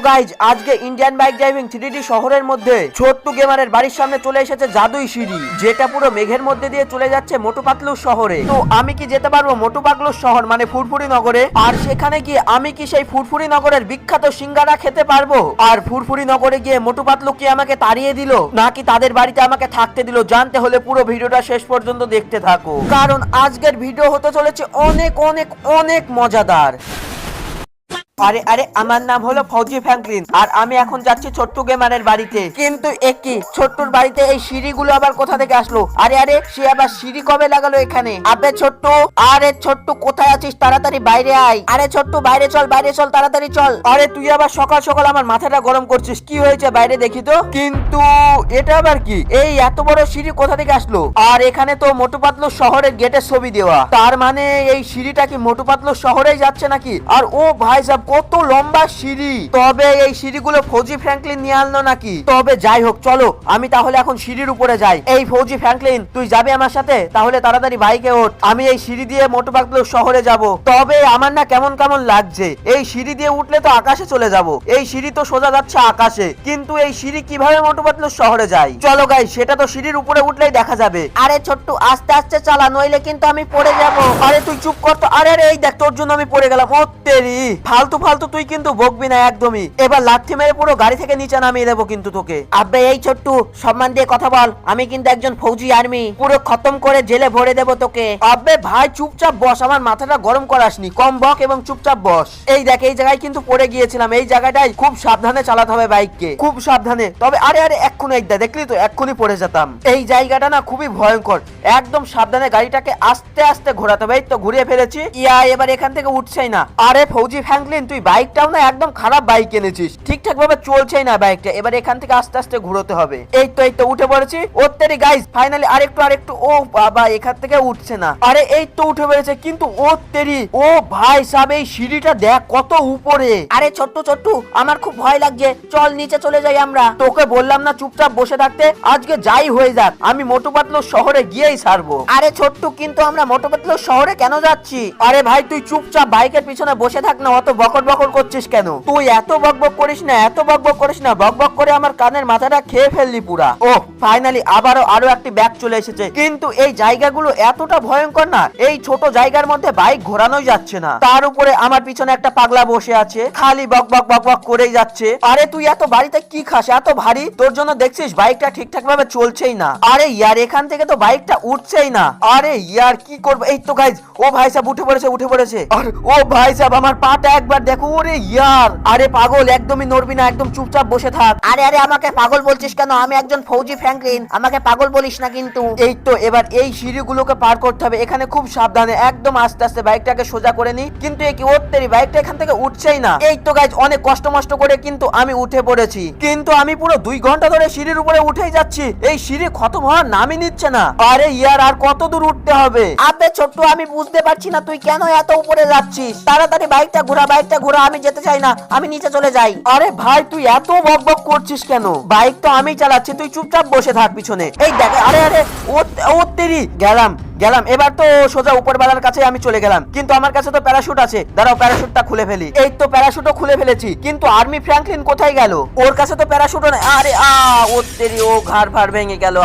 Guys আজকে Indian bike driving 3D শহরের মধ্যে ছোট্টু গেমারের বাড়ির সামনে চলে এসেছে জাদুই সিঁড়ি, যেটা পুরো মেঘের মধ্যে দিয়ে চলে যাচ্ছে মোটু পাতলু শহরে। তো আমি কি যেতে পারবো মোটু পাতলু শহর মানে ফুরফুরি নগরে? আর সেখানে গিয়ে আমি কি সেই ফুরফুরি নগরের বিখ্যাত সিঙ্গারা খেতে পারবো? আর ফুরফুরি নগরে গিয়ে মোটু পাতলু কি আমাকে তাড়িয়ে দিল নাকি তাদের বাড়িতে আমাকে থাকতে দিল? জানতে হলে পুরো ভিডিওটা শেষ পর্যন্ত দেখতে থাকো, কারণ আজকের ভিডিও হতে চলেছে অনেক অনেক অনেক মজাদার। আরে আরে আমার নাম হলো ফৌজি ফ্র্যাঙ্কলিন আর আমি এখন যাচ্ছি ছোট্টু গেমারের বাড়িতে। কিন্তু একই ছোট্টুর বাড়িতে এই সিঁড়িগুলো আবার কোথা থেকে আসলো? আরে আরে সে আবার সিঁড়ি কবে লাগালো এখানে? আবে ছোট্টু, আরে ছোট্টু কোথায় আছিস? তাড়াতাড়ি বাইরে আয়। আরে ছোট্টু বাইরে চল তাড়াতাড়ি চল। আরে তুই আবার সকাল সকাল আমার মাথাটা গরম করছিস, কি হয়েছে বাইরে দেখি তো। কিন্তু এটা আবার কি? এই এত বড় সিঁড়ি কোথা থেকে আসলো? আর এখানে তো মোটু পাতলু শহরের গেটের ছবি দেওয়া, তার মানে এই সিঁড়িটা কি মোটু পাতলু শহরেই যাচ্ছে নাকি? আর ও ভাই সাহেব কত লম্বা সিঁড়ি! তবে এই সিঁড়িগুলো ফৌজি ফ্র্যাঙ্কলিন নিয়ে আনলো নাকি? তবে যাই হোক, চলো আমি তাহলে এখন সিঁড়ির উপরে যাই। এই ফৌজি ফ্র্যাঙ্কলিন, তুই যাবে আমার সাথে? তাহলে তাড়াতাড়ি বাইকে ওঠ, আমি এই সিঁড়ি দিয়ে মোটু পাতলু শহরে যাব। তবে আমার না কেমন কেমন লাগছে, এই সিঁড়ি দিয়ে উঠলে তো আকাশে চলে যাব। এই সিঁড়ি তো সোজা যাচ্ছে আকাশে, কিন্তু এই সিঁড়ি কিভাবে মোটু পাতলু শহরে যায়? চলো গাইস, সেটা তো সিঁড়ির উপরে উঠলেই দেখা যাবে। আরে ছোট্টু আস্তে আস্তে চালা, নইলে কিন্তু আমি পড়ে যাব। আরে তুই চুপ কর তো। আরে এই দেখ, তোর জন্য আমি পড়ে গেলাম। ও তেরি, ফালতু ফালতু তুই কিন্তু বকবি না একদমই। এবার লাথি মেরে পুরো গাড়ি থেকে নিচে নামিয়ে দেবো কিন্তু তোকে। আব্বে এই ছোট্টু, সম্মান দিয়ে কথা বল, আমি কিন্তু একজন ফৌজি আর্মি, পুরো খতম করে জেলে ভরে দেবো তোকে। আব্বে ভাই চুপচাপ বস, আমার মাথাটা গরম করাসনি, কম বক এবং চুপচাপ বস। এই দেখ, এই জায়গায় কিন্তু পড়ে গিয়েছিলাম, এই জায়গাটাই খুব সাবধানে চালাতে হবে বাইককে, খুব সাবধানে। তবে আরে আরে এক্ষুনি এইটা দেখলি তো, এক্ষুনি পড়ে যেতাম। এই জায়গাটা না খুবই ভয়ঙ্কর, একদম সাবধানে গাড়িটাকে আস্তে আস্তে ঘোরাতে হবে। এই তো ঘুরিয়ে ফেলেছি। ইয়া এবার এখান থেকে উঠছেই না। আরে ফৌজি ফ্র্যাঙ্কলিন, তুই বাইকটাও না একদম খারাপ বাইক এনেছিস, ঠিকঠাক ভাবে চলছেই না বাইকটা। এবার এখান থেকে আস্তে আস্তে ঘুরোতে হবে। এই তো উঠে পড়েছি। ওত্তেরি গাইস, ফাইনালি আরেকটু। ও বাবা, এখান থেকে উঠছে না। আরে এই তো উঠে পড়েছে, কিন্তু ওত্তেরি, ও ভাই সাহেব এই সিঁড়িটা দেখ কত উপরে। আরে ছোট্টু আমার খুব ভয় লাগছে, চল নিচে চলে যাই আমরা। তোকে বললাম না চুপচাপ বসে থাকতে? আজকে যাই হয়ে যাক, আমি মোটু পাতলু শহরে গিয়েই ছাড়বো। আরে ছোট্টু, কিন্তু আমরা মোটু পাতলু শহরে কেন যাচ্ছি? আরে ভাই তুই চুপচাপ বাইকের পিছনে বসে থাক না, অত বকর করছিস কেন? তুই এত বকবক করিস না, বকবক করে আমার কানের মাথাটা খেয়ে ফেললি পুরা। ও ফাইনালি আরো একটি ব্যাগ চলে এসেছে। কিন্তু এই জায়গাগুলো এতটা ভয়ঙ্কর না, এই ছোট জায়গার মধ্যে বাইক ঘোরানোই যাচ্ছে না। তার উপরে আমার পিছনে একটা পাগলা বসে আছে, খালি বকবক করেই যাচ্ছে। আরে তুই এত বাড়িতে কি খাস এত ভারী? তোর জন্য দেখছিস বাইকটা ঠিকঠাক ভাবে চলছেই না। আরে ইয়ার, এখান থেকে তো বাইকটা উঠছেই না। আরে ইয়ার কি করবো? এই তো গাইজ, ও ভাই সাহেব উঠে পড়েছে। আর ও ভাই সাহেব আমার পাটা একবার দেখো। ওরে ইয়ার, আরে পাগল, একদমই নড়বি না, একদম চুপচাপ বসে থাক। আরে আমাকে পাগল বলছিস কেন? আমি একজন ফৌজি ফ্র্যাঙ্কলিন, আমাকে পাগল বলিস না কিন্তু। এই তো এবার এই সিঁড়িগুলোকে পার করতে হবে, এখানে খুব সাবধানে একদম আস্তে আস্তে বাইকটাকে সোজা করে নি। কিন্তু এই কি ওত্তেরি, বাইকটা এখান থেকে উঠছেই না। এই তো গাইজ, অনেক কষ্ট করে কিন্তু আমি উঠে পড়েছি, কিন্তু আমি পুরো 2 ঘন্টা ধরে সিঁড়ির উপরে উঠেই যাচ্ছি, এই সিঁড়ি খতম হওয়ার নামই নিচ্ছে না। আরে ইয়ার, আর কত দূর উঠতে হবে? আবে ছোট্টু, আমি বুঝতে পারছি না তুই কেন এত উপরে যাচ্ছিস। তাড়াতাড়ি বাইকটা ঘোরা, আমি যেতে চাই না, আমি নিচে চলে যাই। আরে ভাই তুই এত বকবক করছিস কেন? বাইক তো আমি চালাচ্ছি, তুই চুপচাপ বসে থাক পিছনে। এই দেখ, আরে ও তেরি, গেলাম। এবার তো সোজা উপরওয়ালার কাছে আমি চলে গেলাম। কিন্তু আমার কাছে তো প্যারাশুট আছে, দাঁড়াও প্যারাশুটটা খুলে ফেলি। এই তো প্যারাশুটও খুলে ফেলেছি, কিন্তু আর্মি ফ্র্যাঙ্কলিন কোথায় গেল? ওর কাছে তো প্যারাশুটও নেই। আরে ও তেরি, ও ঘাড় ভেঙে গেল।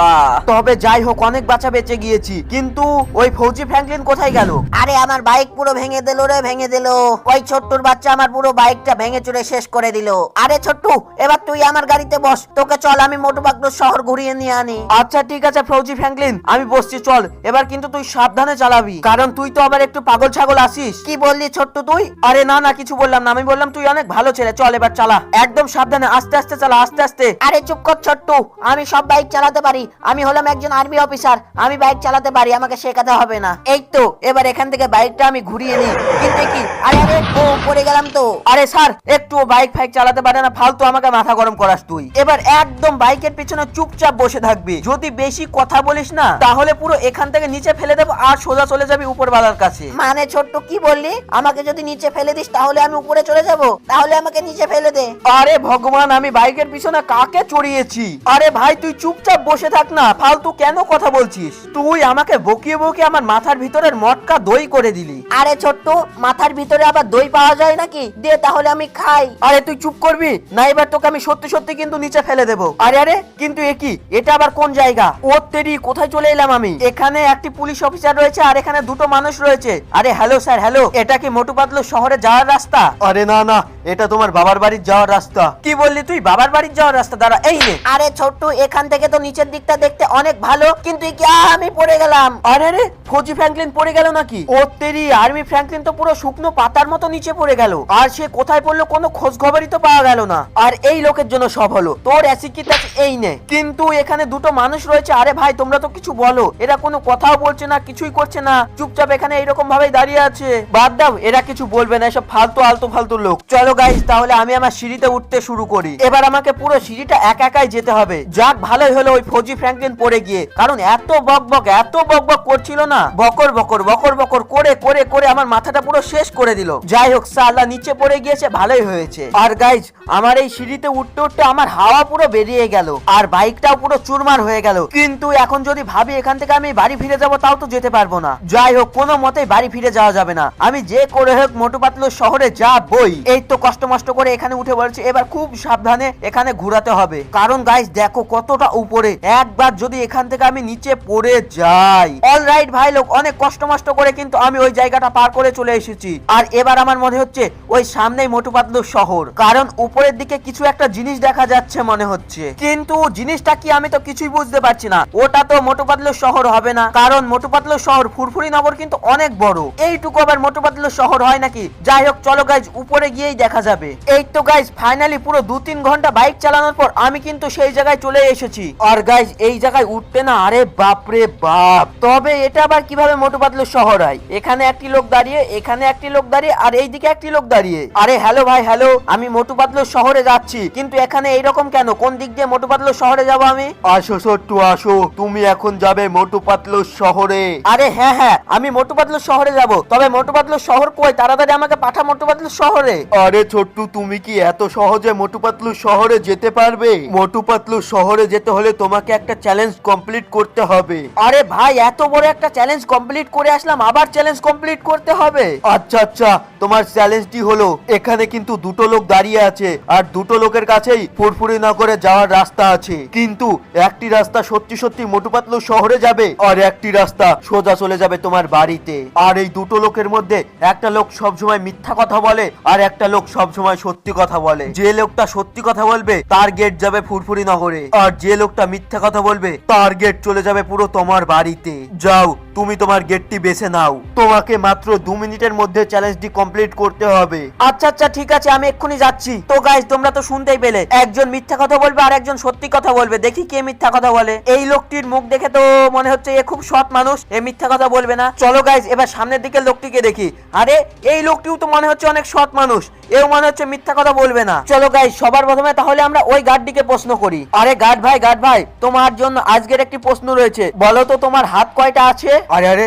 তবে যাই হোক, অনেক বাঁচা বেঁচে গিয়েছি, কিন্তু ওই ফৌজি ফ্র্যাঙ্কলিন কোথায় গেল? আরে আমার বাইক পুরো ভেঙে দিল। ওই ছোট্টুর বাচ্চা আমার পুরো বাইকটা ভেঙে চুরে শেষ করে দিল। আরে ছোট্টু, এবার তুই আমার গাড়িতে বস, তোকে চল আমি মোটু পাতলু শহর ঘুরিয়ে নিয়ে আনি। আচ্ছা ঠিক আছে ফৌজি ফ্র্যাঙ্কলিন, আমি বসছি, চল। এবার কিন্তু তুই সাবধানে চালাবি, কারণ তুই তো আবার একটু পাগল ছাগল আসিস। কি বললি ছোট্টু তুই? আরে না কিছু বললাম না, আমি বললাম তুই অনেক ভালো ছেলে। চল এবার চালা, একদম সাবধানে, আস্তে আস্তে চালা, আস্তে আস্তে। আরে চুপ কর ছোট্টু, আমি সব বাইক চালাতে পারি, আমি হলাম একজন আর্মি অফিসার, আমি বাইক চালাতে পারি, আমাকে শেখাতে হবে না। এই তো এবার এখান থেকে বাইকটা আমি ঘুরিয়ে নিই। কিন্তু কি, আরে ও পড়ে গেলাম তো। আরে স্যার, একটু বাইক চালাতে পারে না, ফালতু আমাকে মাথা গরম করাস তুই। এবার একদম বাইকের পিছনে চুপচাপ বসে থাকবি, যদি বেশি কথা বলিস না তাহলে পুরো এখান থেকে নিচে নিচে ফেলে দেবো আর সোজা চলে যাবি উপরওয়ালার কাছে। মানে ছোট্ট কি বললি? আমাকে যদি নিচে ফেলে দিস তাহলে আমি উপরে চলে যাব? তাহলে আমাকে নিচে ফেলে দে। আরে ভগবান, আমি বাইকের পিছনে কাকে চড়িয়েছি? আরে ভাই তুই চুপচাপ বসে থাক না, ফালতু কেন কথা বলছিস? তুই আমাকে বকিয়ে বকিয়ে আমার মাথার ভিতরের মটকা দই করে দিলি। আরে ছোট্ট, মাথার ভিতরে আবার দই পাওয়া যায় নাকি? দে তাহলে আমি খাই। আরে তুই চুপ করবি না, এবার তোকে আমি সত্যি সত্যি কিন্তু নিচে ফেলে দেবো। আরে আরে কিন্তু একই, এটা আবার কোন জায়গা? ওর তেরি, কোথায় চলে এলাম আমি? এখানে একটি পুলিশ অফিসার রয়েছে আর এখানে দুটো মানুষ রয়েছে। আরে হ্যালো স্যার, হ্যালো, এটা কি মোটু পাতলু শহরে যাওয়ার রাস্তা? আরে না না, এটা তোমার বাবার বাড়ির যাওয়ার রাস্তা। কি বললি তুই? বাবার বাড়ির যাওয়ার রাস্তা? দাঁড়া, এই নে। আরে ছোট্ট, এখান থেকে তো নিচের দিকটা দেখতে অনেক ভালো, কিন্তু কি আমি পড়ে গেলাম। আরে রে, ফৌজি ফ্র্যাঙ্কলিন পড়ে গেল নাকি? ওর তেরি, আর্মি ফ্র্যাঙ্কলিন তো পুরো শুকনো পাতার মতো নিচে পড়ে গেল, আর সে কোথায় পড়লো কোনো খোঁজ খবরই তো পাওয়া গেল না। আর এই লোকের জন্য সব হলো, তোর অ্যাসিকিটাস এই নে। কিন্তু এখানে দুটো মানুষ রয়েছে। আরে ভাই তোমরা তো কিছু বলো, এরা কোনো কথাও বলছে না, কিছুই করছে না, চুপচাপ এখানে এইরকম ভাবেই দাঁড়িয়ে আছে। বাদ দাও, এরা কিছু বলবে না, এসব ফালতু আলতু ফালতু লোক। চলো গাইস, তাহলে আমি আমার সিঁড়িতে উঠতে শুরু করি। এবার আমাকে পুরো সিঁড়িটা একা একাই যেতে হবে। যাক ভালোই হলো ওই ফৌজি ফ্র্যাঙ্কলিন পড়ে গিয়ে, কারণ এত বক করছিল না, বকর বকর করে করে করে আমার মাথাটা পুরো শেষ করে দিল। যাই হোক, সালা নিচে পড়ে গিয়েছে, ভালোই হয়েছে। আর গাইস, আমার এই সিঁড়িতে উঠতে উঠতে আমার হাওয়া পুরো বেরিয়ে গেল আর বাইকটাও পুরো চুরমার হয়ে গেল। কিন্তু এখন যদি ভাবি এখান থেকে আমি বাড়ি ফিরে যাব, তাও তো যেতে পারবো না। যাই হোক, কোনো মতেই বাড়ি ফিরে যাওয়া যাবে না, আমি যে করে হোক মোটু পাতলু শহরে যাবই। এই তো কষ্ট মষ্ট করে এখানে উঠে পড়েছি, এবার খুব সাবধানে এখানে ঘোরাতে হবে, কারণ গাইস দেখো কতটা উপরে। একবার যদি এখান থেকে আমি নিচে পড়ে যাই। অলরাইট ভাই লোক, অনেক কষ্ট মষ্ট করে কিন্তু আমি ওই জায়গাটা পার করে চলে এসেছি। আর এবার আমার মনে হচ্ছে ওই সামনেই মোটু পাতলু শহর, কারণ উপরের দিকে কিছু একটা জিনিস দেখা যাচ্ছে মনে হচ্ছে, কিন্তু জিনিসটা কি আমি তো কিছুই বুঝতে পারছি না। ওটা তো মোটু পাতলু শহর হবে না, কারণ মোটু পাতলু শহর ফুরফুরি নগর কিন্তু অনেক বড়, এইটুকু আবার মোটু পাতলু শহর হয় নাকি? যাই হোক চলো গাইজ, উপরে গিয়েই দেখা যাবে। এই তো গাইজ, ফাইনালি পুরো 2-3 ঘন্টা বাইক চালানোর পর আমি কিন্তু সেই জায়গায় চলে এসেছি। আর গাইজ এই জায়গায় উঠতে না, আরে বাপরে বাপ, তবে এটা আবার কিভাবে মোটু পাতলু শহর হয়? এখানে একটি লোক দাঁড়িয়ে, এখানে একটি লোক দাঁড়িয়ে, আর এইদিকে একটি লোক দাঁড়িয়ে। আরে হ্যালো ভাই, হ্যালো, আমি মোটু পাতলু শহরে যাচ্ছি, কিন্তু এখানে এইরকম কেন? কোন দিক দিয়ে মোটু পাতলু শহরে যাবো আমি? আসো ছোট্টু আসো, তুমি এখন যাবে মোটু পাতলু শহরে। আরে হ্যাঁ হ্যাঁ, আমি মোটু পাতলু শহরে যাব, তবে মোটু পাতলু শহর কই? তাড়াতাড়ি আমাকে পাঠা মোটু পাতলু শহরে। আরে ছোট্টু, তুমি কি এত সহজে মোটু পাতলু শহরে যেতে পারবে? মোটু পাতলু শহরে যেতে হলে তোমাকে একটা চ্যালেঞ্জ কমপ্লিট করতে হবে। আরে ভাই, এত বড় একটা চ্যালেঞ্জ কমপ্লিট করে আসলাম, আবার চ্যালেঞ্জ কমপ্লিট করতে হবে? আচ্ছা আচ্ছা, তোমার চ্যালেঞ্জটি হলো এখানে কিন্তু দুটো লোক দাঁড়িয়ে আছে, আর দুটো লোকের কাছেই ফুরফুরি নগরে যাওয়ার রাস্তা আছে, কিন্তু একটি রাস্তা সত্যি সত্যি মোটু পাতলু শহরে যাবে, আর একটি রাস্তা সোজা চলে যাবে তোমার বাড়িতে। আর এই দুটো লোকের মধ্যে একটা লোক সবসময় মিথ্যা কথা বলে, আর একটা লোক সবসময় সত্যি কথা বলে। যে লোকটা সত্যি কথা বলবে তার গেট যাবে ফুরফুরি নগরে, আর যে লোকটা মিথ্যা কথা বলবে তার গেট চলে যাবে পুরো তোমার বাড়িতে। যাও, তুমি তোমার গেটটি বেছে নাও, তোমাকে মাত্র 2 মিনিটের মধ্যে চ্যালেঞ্জটি কমপ্লিট করতে হবে। আচ্ছা আচ্ছা ঠিক আছে, আমি এক্ষুনি যাচ্ছি। তো গাইস, তোমরা তো শুনতেই পেলে, একজন মিথ্যা কথা বলবে আর একজন সত্যি কথা বলবে। দেখি কে মিথ্যা কথা বলে। এই লোকটির মুখ দেখে তো মনে হচ্ছে এ খুব সৎ মানুষ, এ মিথ্যা কথা বলবে না। চলো গাইস, এবার সামনের দিকে লোকটিকে দেখি। আরে এই লোকটিও তো মনে হচ্ছে অনেক সৎ মানুষ, এও মনে হচ্ছে মিথ্যা কথা বলবে না। চলো গাইস, সবার প্রথমে তাহলে আমরা ওই গার্ডটিকে প্রশ্ন করি। আরে গার্ড ভাই, তোমার জন্য আজকের একটি প্রশ্ন রয়েছে, বলো তো তোমার হাত কয়টা আছে? আরে আরে,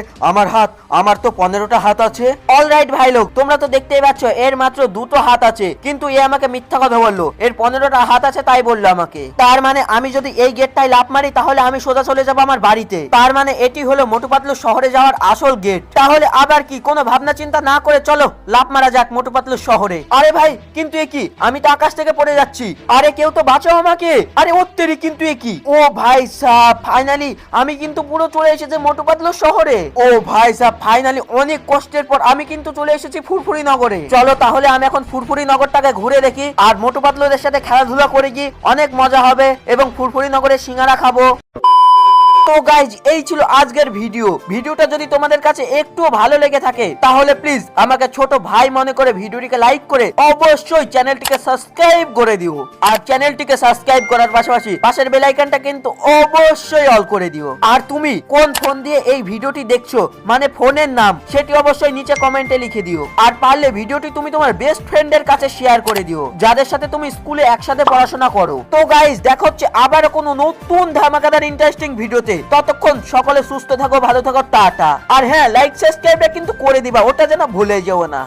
আমার তো 15টা হাত আছে। অলরাইট ভাই লোক, তোমরা তো দেখতেই পাচ্ছ এর মাত্র 2টো হাত আছে, কিন্তু এ আমাকে মিথ্যা কথা বললো, এর 15টা হাত আছে তাই বললো আমাকে। তার মানে আমি যদি এই গেটটাই লাফ মারি তাহলে আমি সোজা চলে যাবো আমার বাড়িতে। তার মানে এটি হলো মোটু পাতলু শহরে যাওয়ার আসল গেট। তাহলে আবার কি, কোনো ভাবনা চিন্তা না করে চলো লাফ মারা যাক মোটু পাতলু শহরে। আরে ভাই, কিন্তু এ কি, আমি তো আকাশ থেকে পড়ে যাচ্ছি। আরে কেউ তো বাঁচাও আমাকে। আরে ওত্তেরি, কিন্তু এ কি? ও ভাই সাহেব, ফাইনালি আমি কিন্তু পুরো চলে এসেছি মোটু পাতলু শহরে। ও ভাই সাহেব, ফাইনালি অনেক কষ্টের পর আমি কিন্তু চলে এসেছি ফুরফুরি নগরে। চলো তাহলে আমি এখন ফুরফুরি নগরটাকে ঘুরে দেখি, আর মোটু পাতলুদের সাথে খেলাধুলা করে গিয়ে অনেক মজা হবে, এবং ফুরফুরি নগরে সিঙ্গারা খাবো। তো গাইজ, এই ছিল আজকের ভিডিওটা যদি তোমাদের কাছে একটু ভালো লেগে থাকে তাহলে প্লিজ আমাকে ছোট ভাই মনে করে ভিডিওটিকে লাইক করে অবশ্যই চ্যানেলটিকে সাবস্ক্রাইব করে দিও। আর চ্যানেলটিকে সাবস্ক্রাইব করার পাশাপাশি পাশের বেল আইকনটা কিন্তু অবশ্যই অল করে দিও। আর তুমি কোন ফোন দিয়ে এই ভিডিওটি দেখছো, মানে ফোনের নাম, সেটি অবশ্যই নিচে কমেন্টে লিখে দিও। আর পারলে ভিডিওটি তুমি তোমার বেস্ট ফ্রেন্ডের কাছে শেয়ার করে দিও, যাদের সাথে তুমি স্কুলে একসাথে পড়াশোনা করো। তো গাইজ, দেখা হচ্ছে আবার কোনো নতুন ধামাকাদার ইন্টারেস্টিং ভিডিওতে। আসছে। ততক্ষণ সকলে সুস্থ থাকো, ভালো থাকো, টাটা। আর হ্যাঁ, লাইক সাবস্ক্রাইবটা কিন্তু করে দিবা, ওটা যেন ভুলে যেও না।